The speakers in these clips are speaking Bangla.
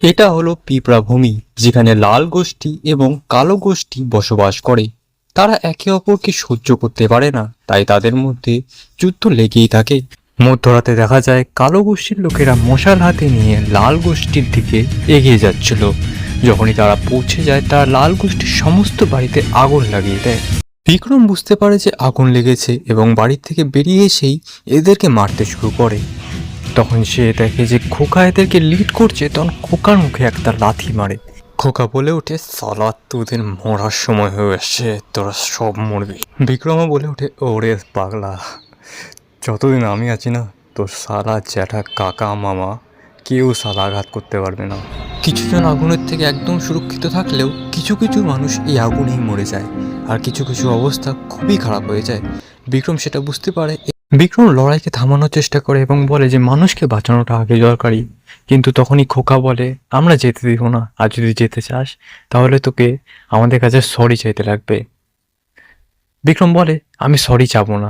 এটা হলো পিঁপড়া ভূমি, যেখানে লাল গোষ্ঠী এবং কালো গোষ্ঠী বসবাস করে। তারা একে অপরকে সহ্য করতে পারে না, তাই তাদের মধ্যে যুদ্ধ লেগেই থাকে। মধ্যরাতে দেখা যায় কালো গোষ্ঠীর লোকেরা মশাল হাতে নিয়ে লাল গোষ্ঠীর দিকে এগিয়ে যাচ্ছিল। যখনই তারা পৌঁছে যায়, তারা লাল গোষ্ঠীর সমস্ত বাড়িতে আগুন লাগিয়ে দেয়। বিক্রম বুঝতে পারে যে আগুন লেগেছে এবং বাড়ি থেকে বেরিয়ে এসেই এদেরকে মারতে শুরু করে। তখন সে দেখে যে খোকা এদেরকে লিড করছে, তখন খোকার মুখে একটা লাথি মারে। খোকা বলে ওঠে, সালা তোদের মরার সময় হয়ে এসছে, তোরা সব মরবি। বিক্রমও বলে ওঠে, ওরে পাগলা, যতদিন আমি আছি না, তোর সালা জ্যাঠা কাকা মামা কেউ সালা আঘাত করতে পারবে না। কিছুজন আগুনের থেকে একদম সুরক্ষিত থাকলেও কিছু কিছু মানুষ এই আগুনেই মরে যায়, আর কিছু কিছু অবস্থা খুবই খারাপ হয়ে যায়। বিক্রম সেটা বুঝতে পারে। বিক্রম লড়াইকে থামানোর চেষ্টা করে এবং বলে যে মানুষকে বাঁচানোটা আগে দরকারি। কিন্তু তখনই খোকা বলে, আমরা যেতে দিব না, আর যদি যেতে চাস তাহলে তোকে আমাদের কাছে সরি চাইতে লাগবে। বিক্রম বলে, আমি সরি চাবো না।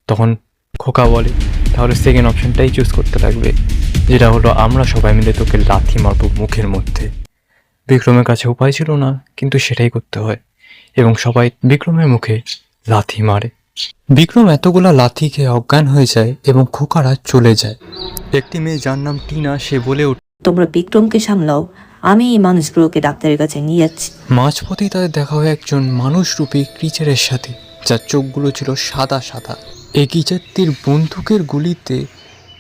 তখন খোকা বলে, তাহলে সেকেন্ড অপশনটাই চুজ করতে লাগবে, যেটা হলো আমরা সবাই মিলে তোকে লাথি মারবো মুখের মধ্যে। বিক্রমের কাছে উপায় ছিল না, কিন্তু সেটাই করতে হয়, এবং সবাই বিক্রমের মুখে লাথি মারে। বিক্রম এতগুলা লাথি খেয়ে অজ্ঞান হয়ে যায় এবং খোকারা চলে যায়। একটি মেয়ে যার নাম টিনা, সে বলে ওঠে, তোমরা বিক্রমকে সামলাও, আমি এই মানুষগুলোকে ডাক্তারের কাছে নিয়ে যাচ্ছি। মাঝপথেই তাদের দেখা হয় একজন মানুষরূপী ক্রিচারের সাথে, যার চোখগুলো ছিল সাদা সাদা। এই ক্রিচারটির বন্দুকের গুলিতে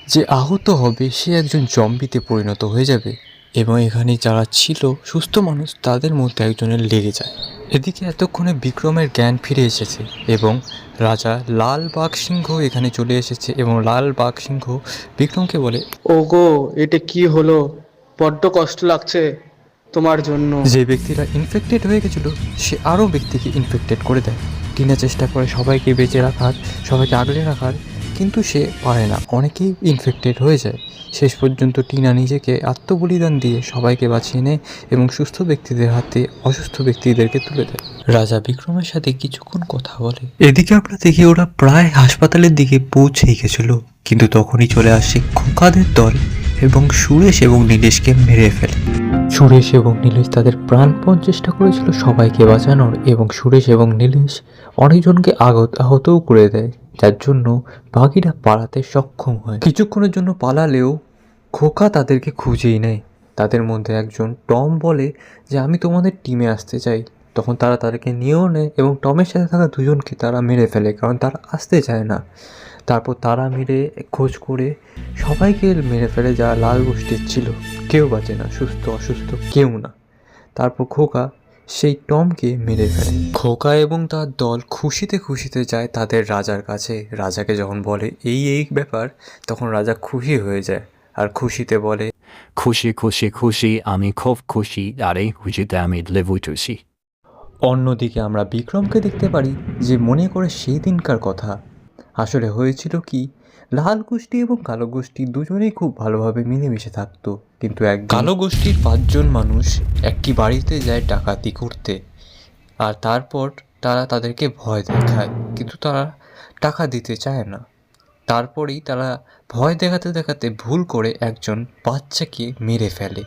যে আহত হবে সে একজন জম্বিতে পরিণত হয়ে যাবে, এবং এখানে যারা ছিল সুস্থ মানুষ তাদের মধ্যে একজনের লেগে যায়। এদিকে এতক্ষণে বিক্রমের জ্ঞান ফিরে এসেছে এবং রাজা লাল বাঘ সিংহ এখানে চলে এসেছে, এবং লাল বাঘ সিংহ বিক্রমকে বলে, ওগো, এটা কি হলো? বড্ড কষ্ট লাগছে তোমার জন্য। যে ব্যক্তিরা ইনফেক্টেড হয়ে গেছিল সে আরও ব্যক্তিকে ইনফেক্টেড করে দেয়। টিনা চেষ্টা করে সবাইকে বেঁচে রাখার, সবাইকে আগলে রাখার, কিন্তু সে পারে না, অনেকেই ইনফেক্টেড হয়ে যায়। শেষ পর্যন্ত টিনা নিজেকে আত্মবলিদান দিয়ে সবাইকে বাঁচিয়ে নেয় এবং সুস্থ ব্যক্তিদের হাতে অসুস্থ ব্যক্তিদেরকে তুলে দেয়। রাজা বিক্রমের সাথে কিছুক্ষণ কথা বলে। এদিকে আমরা দেখি ওরা প্রায় হাসপাতালের দিকে পৌঁছেই গেছিল, কিন্তু তখনই চলে আসে খোকাদের দল এবং সুরেশ এবং নীলেশকে মেরে ফেলে। সুরেশ এবং নীলেশ তাদের প্রাণপণ চেষ্টা করেছিল সবাইকে বাঁচানোর, এবং সুরেশ এবং নীলেশ অনেকজনকে আহতও করে দেয়, যার জন্য বাকিরা পালাতে সক্ষম হয়। কিছুক্ষণের জন্য পালালেও খোকা তাদেরকে খুঁজেই নেয়। তাদের মধ্যে একজন টম বলে যে আমি তোমাদের টিমে আসতে চাই। তখন তারা তাদেরকে নিয়েও নেয় এবং টমের সাথে থাকা দুজনকে তারা মেরে ফেলে, কারণ তারা আসতে চায় না। তারপর তারা মিলে খোঁজ করে সবাইকে মেরে ফেলে যারা লাল গোষ্ঠীর ছিল। কেউ বাঁচে না, সুস্থ অসুস্থ কেউ না। তারপর খোকা সেই টমকে মেরে ফেলে। খোকা এবং তার দল খুশিতে খুশিতে যায় তাদের রাজার কাছে। রাজাকে যখন বলে এই এই ব্যাপার, তখন রাজা খুশি হয়ে যায় আর খুশিতে বলে, খুশি খুশি খুশি, আমি খুব খুশি, আরে খুশিতে আমি লেবু চুষি। অন্যদিকে আমরা বিক্রমকে দেখতে পারি যে মনে করে সেই দিনকার কথা। আসলে হয়েছিল কি, লাল গোষ্ঠী এবং কালো গোষ্ঠী দুজনেই খুব ভালোভাবে মিলেমিশে থাকতো, কিন্তু এক কালো গোষ্ঠীর 5জন মানুষ একটি বাড়িতে যায় ডাকাতি করতে, আর তারপর তারা তাদেরকে ভয় দেখায়, কিন্তু তারা টাকা দিতে চায় না। তারপরেই তারা ভয় দেখাতে দেখাতে ভুল করে একজন বাচ্চাকে মেরে ফেলে।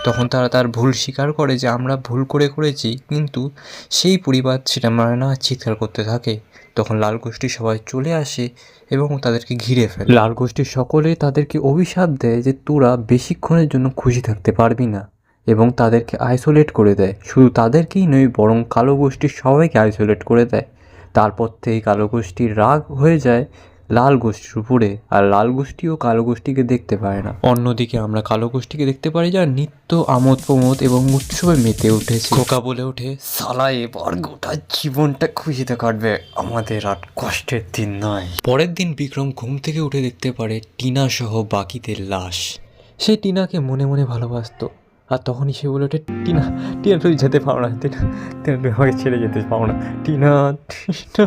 তখন তারা তার ভুল স্বীকার করে যে আমরা ভুল করেছি, কিন্তু সেই পরিবার সেটা মানে না, চিৎকার করতে থাকে। তখন লাল গোষ্ঠীর সবাই চলে আসে এবং তাদেরকে ঘিরে ফেলে। লাল গোষ্ঠীর সকলে তাদেরকে অভিশাপ দেয় যে তোরা বেশিক্ষণের জন্য খুশি থাকতে পারবি না, এবং তাদেরকে আইসোলেট করে দেয়। শুধু তাদেরকেই নয়, বরং কালো গোষ্ঠীর সবাইকে আইসোলেট করে দেয়। তারপর থেকে কালো গোষ্ঠীর রাগ হয়ে যায় লাল গোষ্ঠীর উপরে, আর লাল গোষ্ঠীও কালো গোষ্ঠীকে দেখতে পায় না। অন্যদিকে আমরা কালো গোষ্ঠীকে দেখতে পারি যারা নিত্য আমোদ প্রমোদ এবং উৎসবে মেতে উঠেছে। খোকা বলে ওঠে, সালা এবার গোটা জীবনটা খুশিতে কাটবে, আমাদের আর কষ্টের দিন নয়। পরের দিন বিক্রম ঘুম থেকে উঠে দেখতে পারে টিনা সহ বাকিদের লাশ। সে টিনাকে মনে মনে ভালোবাসতো, আর তখনই সে বলে ওঠে, টিনা টিনা তুই যেতে পারো না, টিনা টিনা তুই আমাকে ছেড়ে যেতে পারো না, টিনা টিনা।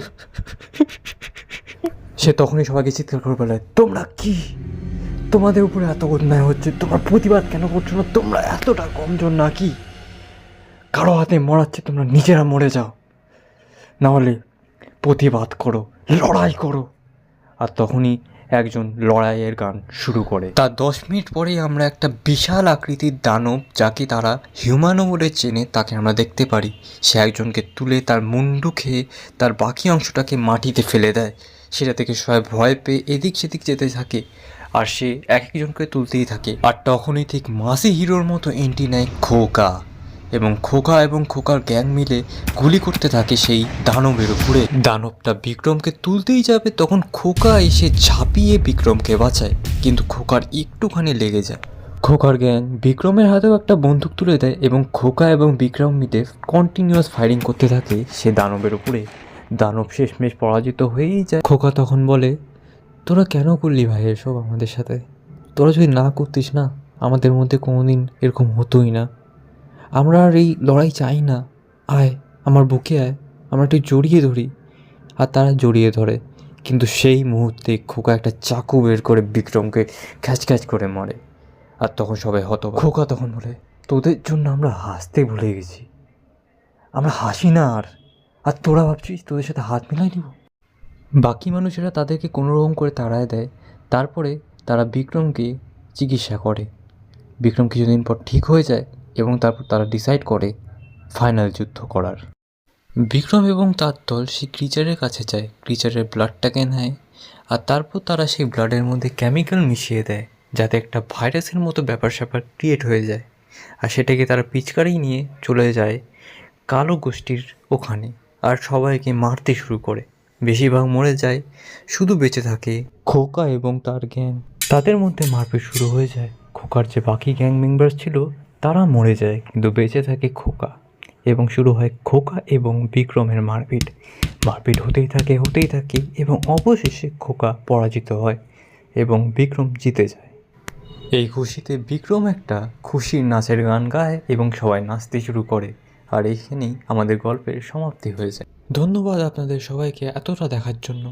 সে তখনই সবাইকে চিৎকার করে বলে, তোমরা কি, তোমাদের উপরে এত অন্যায় হচ্ছে, তোমরা প্রতিবাদ কেন করছো না? তোমরা এতটা কমজোর নাকি? কারো হাতে মরাচ্ছে, তোমরা নিজেরা মরে যাও, নাহলে প্রতিবাদ করো, লড়াই করো। আর তখনই একজন লড়াইয়ের গান শুরু করে। তার 10 মিনিট পরেই আমরা একটা বিশাল আকৃতির দানব, যাকে তারা হিউম্যানো বলে চেনে, তাকে আমরা দেখতে পারি। সে একজনকে তুলে তার মুন্ডু খেয়ে তার বাকি অংশটাকে মাটিতে ফেলে দেয়। সেটা থেকে সবাই ভয় পেয়ে এদিক সেদিক যেতে থাকে, আর সে এক একজনকে তুলতেই থাকে। আর তখনই ঠিক মাসি হিরোর মতো এন্ট্রি নেয় খোকা, এবং খোকার গ্যাং মিলে গুলি করতে থাকে সেই দানবের উপরে। দানবটা বিক্রমকে তুলতেই যাবে, তখন খোকা এসে ঝাঁপিয়ে বিক্রমকে বাঁচায়, কিন্তু খোকার একটুখানি লেগে যায়। খোকার গ্যাং বিক্রমের হাতেও একটা বন্দুক তুলে দেয়, এবং খোকা এবং বিক্রম মিলে কন্টিনিউয়াস ফায়ারিং করতে থাকে সে দানবের উপরে। দানব শেষমেশ পরাজিত হয়েই যায়। খোকা তখন বলে, তোরা কেন করলি ভাই এসব আমাদের সাথে? তোরা যদি না করতিস না, আমাদের মধ্যে কোনোদিন এরকম হতোই না। আমরা আর এই লড়াই চাই না, আয় আমার বুকে আয়, আমরা একটু জড়িয়ে ধরি। আর তারা জড়িয়ে ধরে, কিন্তু সেই মুহূর্তে খোকা একটা চাকু বের করে বিক্রমকে খ্যাচ করে মারে। আর তখন সবাই হতবাক। খোকা তখন বলে, তোদের জন্য আমরা হাসতে ভুলে গেছি, আমরা হাসি না আর তোরা ভাবছিস তোদের সাথে হাত মিলাই নিব। বাকি মানুষেরা তাদেরকে কোনোরকম করে তাড়ায় দেয়। তারপরে তারা বিক্রমকে চিকিৎসা করে। বিক্রম কিছুদিন পর ঠিক হয়ে যায়, এবং তারপর তারা ডিসাইড করে ফাইনাল যুদ্ধ করার। বিক্রম এবং তার দল সেই ক্রিচারের কাছে যায়, ক্রিচারের ব্লাডটাকে নেয়, আর তারপর তারা সেই ব্লাডের মধ্যে কেমিক্যাল মিশিয়ে দেয়, যাতে একটা ভাইরাসের মতো ব্যাপার স্যাপার ক্রিয়েট হয়ে যায়। আর সেটাকে তারা পিচকারি নিয়ে চলে যায় কালো গোষ্ঠীর ওখানে, আর সবাইকে মারতে শুরু করে। বেশিরভাগ মরে যায়, শুধু বেঁচে থাকে খোকা এবং তার গ্যাং। তাদের মধ্যে মারপিট শুরু হয়ে যায়। খোকার যে বাকি গ্যাং মেম্বার ছিল তারা মরে যায়, কিন্তু বেঁচে থাকে খোকা, এবং শুরু হয় খোকা এবং বিক্রমের মারপিট হতেই থাকে, এবং অবশেষে খোকা পরাজিত হয় এবং বিক্রম জিতে যায়। এই খুশিতে বিক্রম একটা খুশির নাচের গান গায়, এবং সবাই নাচতে শুরু করে। আর এইখানেই আমাদের গল্পের সমাপ্তি হয়ে যায়। ধন্যবাদ আপনাদের সবাইকে এতটা দেখার জন্য।